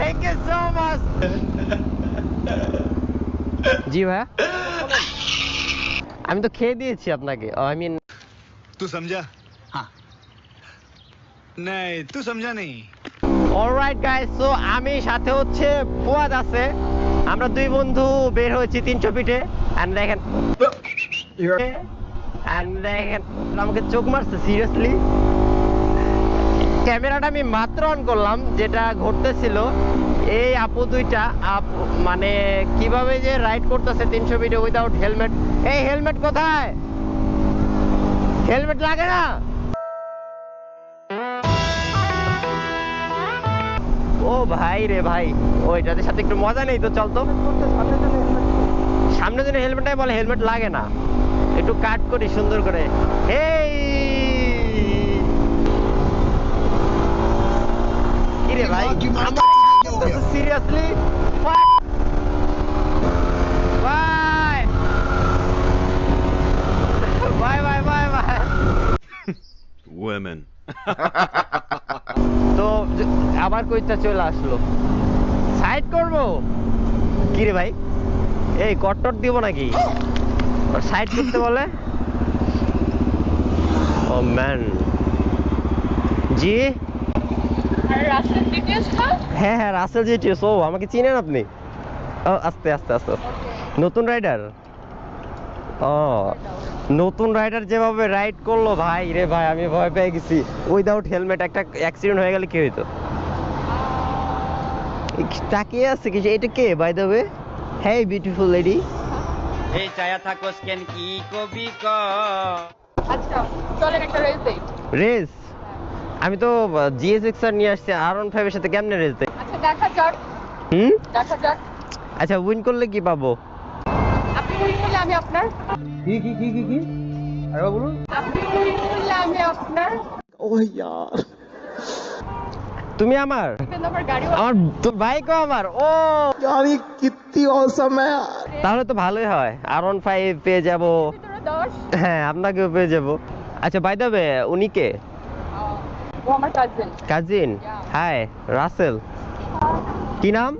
Thank you so much. জি ভাইয়া, আমি তো খেয়ে দিয়েছি আপনাকে। আই মিন तू समझा? हाँ नहीं तू समझा नहीं। অলরাইট গাইস, সো আমি সাথে হচ্ছে ফুয়াদ আছে, আমরা দুই বন্ধু বের হয়েছি 300 ফিটে। এন্ড দেখেন আমাকে চোখ মারছে সিরিয়াসলি। ক্যামেরাটা আমি মাত্র অন করলাম, যেটা ঘটতেছিল এই আপু দুইটা মানে কিভাবে যে রাইড করতেছে 300 ফিটে উইদাউট হেলমেট। এই হেলমেট কোথায়? হেলমেট লাগে না? ও ভাই রে ভাই, ওইটাদের সাথে একটু মজা নেই তো, চল তো। সামনে জন্য হেলমেটটাই বলে হেলমেট লাগে না। একটু কাট করি সুন্দর করে। এই কি রে ভাই, seriously bye bye bye bye bye. women তো আবার কইটা চলে আসলো, সাইড করব কি রে ভাই? এই কট্টর দিব নাকি? সাইড করতে বলে। ও ম্যান, জি রাসেল ডিটেইলস না? হ্যাঁ হ্যাঁ রাসেল জিটিএস। ও আমাকে চিনেন আপনি? ও আস্তে আস্তে আস্তে আস্তে। নতুন রাইডার? ও নতুন রাইডার যেভাবে রাইড করলো ভাই রে ভাই, আমি ভয় পেয়ে গেছি। উইদাউট হেলমেট একটা অ্যাক্সিডেন্ট হয়ে গেলে কি হইতো? তাকিয়ে আছে কিছু। এটা কে by the way? Hey beautiful lady. এই ছায়া থাকো স্ক্যান কি কবি ক। আচ্ছা চলেন একটা রেস দেই। রেস? আমি তো জিএসএক্স আর নিয়ে আসছি, R15 এর সাথে কেমনে রেস দেই? আচ্ছা দেখা যাক। দেখা যাক। আচ্ছা উইন করলে কি পাবো? আপনি উইন করলে আমি আপনার। কি কি কি কি কি আরে বলুন। আপনি উইন করলে আমি আপনার। ও यार, তুমি আমার? আমার গাড়ি আমার তোর বাইকও আমার। ও यार ये कितनी औसम है। তাহলে তো ভালোই হয়, R15 পেয়ে যাব। 10। হ্যাঁ আপনাকেও পেয়ে যাব। আচ্ছা বাই দ্য ওয়ে উনি কে? ও আমার কাজিন। কাজিন? হাই রাসেল। কি নাম?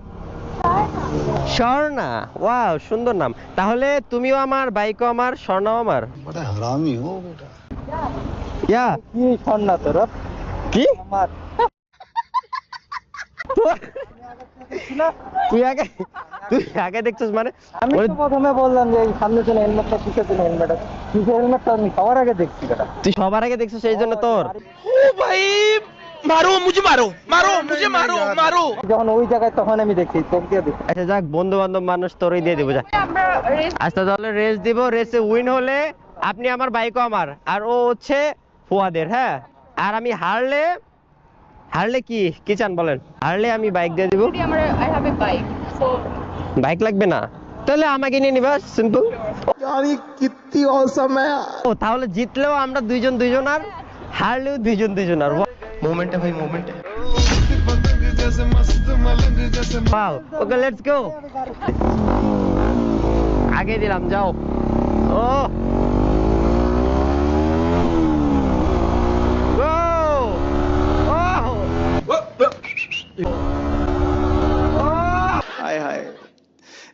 স্বর্ণা। ওয়াও সুন্দর নাম। তাহলে তুমিও আমার, বাইকও আমার, স্বর্ণাও আমার। बड़ा हरामी हो बेटा। ইয়া কি স্বর্ণা তোর? কি আমার তুই আগে তুই আগে দেখছিস মানে? আমি তো প্রথমে বললাম যে এই সামনে জন্য হেলমেটটা কিসের জন্য হেলমেট আছে, কিসের হেলমেটটা আমি সবার আগে দেখছি এটা। তুই সবার আগে দেখছিস সেই জন্য তোর। যখন ওই জায়গায় তখন আমি দেখছি, তোকে দিয়ে দেখছি। আচ্ছা যাক, বন্ধু বান্ধব মানুষ, তোরই দিয়ে দিব যা। আমরা রেস আচ্ছা তাহলে রেস দিব, রেসে উইন হলে আপনি আমার, বাইকও আমার, আর ও হচ্ছে ফুয়াদের। হ্যাঁ, আর আমি হারলে, হারলে কি কি চান বলেন? হারলে আমি বাইক দিয়ে দিব। আমার I have a bike so bike লাগবে না? তাহলে আমাকে নিয়ে নিবা, সিম্পল। यार ये कितनी औसम है। ও তাহলে জিতলেও আমরা দুইজন দুইজন, আর হারলেও দুইজন দুইজন। আর मोमेंट है भाई मोमेंट है। Wow, okay let's go. আগে দিলাম, যাও। ও গো। ও हाय हाय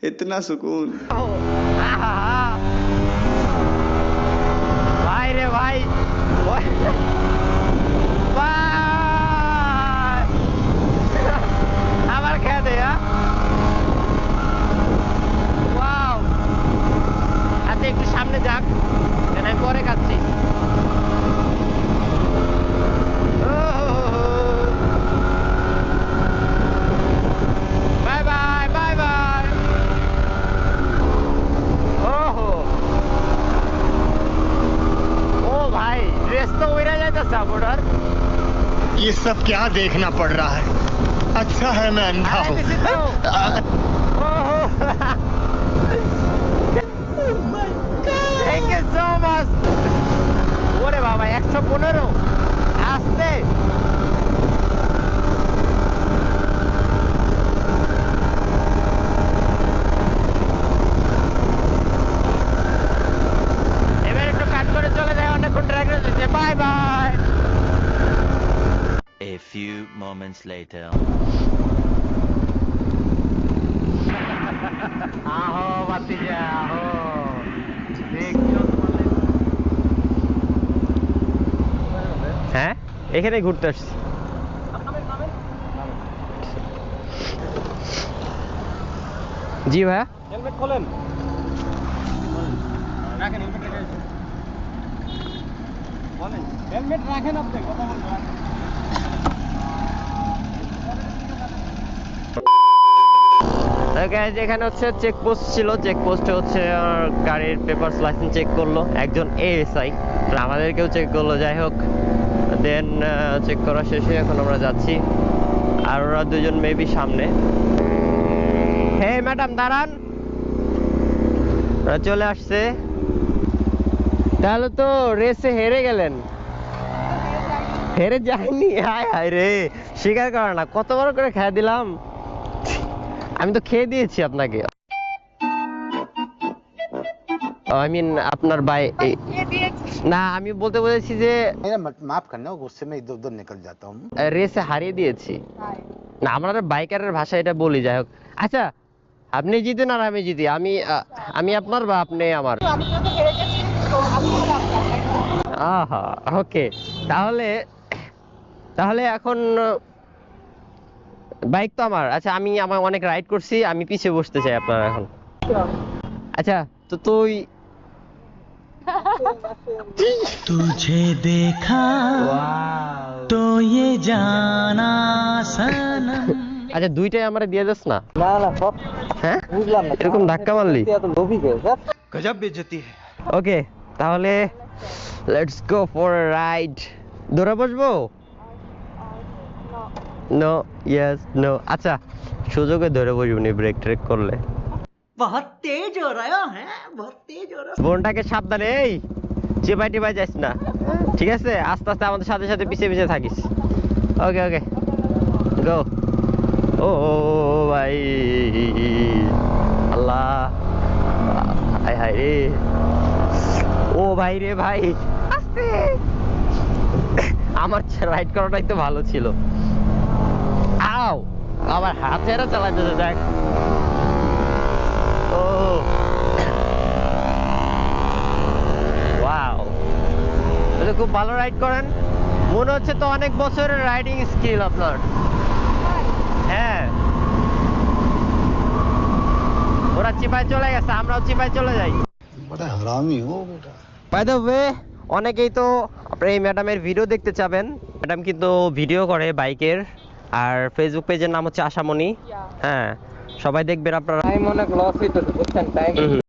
इतना सुकून। ভাই রে ভাই, আবার খেয়ে দে। ওয়াও, আচ্ছা একটু সামনে যাক, আমি পরে খাচ্ছি। Bye bye bye bye. ওহো ও ভাই, রেস তো উড়ে যাইতেছে আপনার। ये सब क्या देखना पड़ रहा है। अच्छा है मैं अंधा हूँ। Thank you so much. ওরে বাবা 115 আসতে। এবার একটু কাট করে চলে যায়, অনেকক্ষণ ট্র্যাক রয়েছে। Bye bye. a few moments later আহো ভাতিজা আহো হ্যাঁ এখানে ঘুরতে আসছি জি ভাইয়া হেলমেট খোলেন রাখেন হেলমেট রেখে বলেন হেলমেট রাখেন আপনি কথা বলবেন গাইজ এখানে হচ্ছে চেকপোস্ট ছিল চেকপোস্টে হচ্ছে গাড়ির পেপারস লাইসেন্স চেক করলো একজন এএসআই আমাদেরকেও চেক করলো যাই হোক দেন চেক করা শেষে এখন আমরা যাচ্ছি আর ওরা দুজন মেবি সামনে হে ম্যাডাম দাঁড়ান ওরা চলে আসছে তাহলে তো রেসে হেরে গেলেন হেরে যায়নি হায় হায় রে স্বীকার করে না কত বড় করে খেয়ে দিলাম আমি তো খেয়ে দিয়েছি আপনাকে আই মিন আপনার বাই ये दिए না আমি বলতে বলেছি যে मेरा माफ करना गुस्से में इधर उधर निकल जाता हूँ রেসে হারিয়ে দিয়েছি না আমরা বাইকারের ভাষায় এটা বলি যাই হোক আচ্ছা আপনি জিতেন আর আমি জিতি আমি আপনার বা আপনি আমার আমি তো হেরে গেছি তো আমি হলো আপনার আহা ওকে তাহলে তাহলে এখন বাইক তো আমার আচ্ছা আমি অনেক রাইড করছি আমি পিছিয়ে বসতে চাই আপনার এখন আচ্ছা তো তুই तुझे देखा तो ये जाना सनम আচ্ছা দুইটাই আমরা দিয়ে দিস না না না সব হ্যাঁ বুঝলাম না এরকম ধাক্কা মারলি এত লোভী কে স্যার गजब बेइज्जती है ওকে তাহলে লেটস গো ফর রাইড দৌড়ে বসবো নো ইয়েস নো আচ্ছা সুযোগে ধরে বসবো নি ব্রেক ট্রেক করলে बहुत तेज हो रहा है बहुत तेज हो रहा বোনটাকে সাবধানে এই চিপাই টিপাই যাস না ঠিক আছে আস্তে আস্তে আমাদের সাথে সাথে পিছিয়ে পিছিয়ে থাকিস ওকে ওকে গো ও ভাই আল্লাহ হায় হায় রে ও ভাই রে ভাই আস্তে আমার রাইড করাটাই তো ভালো ছিল আও আবার হাতেরা চালাতে দেখ ও ওয়াও তাহলে খুব ভালো রাইড করেন মনে হচ্ছে তো অনেক বছরের রাইডিং স্কিল আপনার হ্যাঁ ওরা চিপায় চলে গেছে আমরাও চিপায় চলে যাই बड़ा हरामी हो बेटा বাই দ্য ওয়ে অনেকেই তো আপনার এই ম্যাডামের ভিডিও দেখতে চাবেন ম্যাডাম কিন্তু ভিডিও করে বাইকের আর ফেসবুক পেজের নাম হচ্ছে আশামণি হ্যাঁ সবাই দেখবেন আপনারা টাইম অনেক লস হইতেছে বুঝছেন টাইম হুম।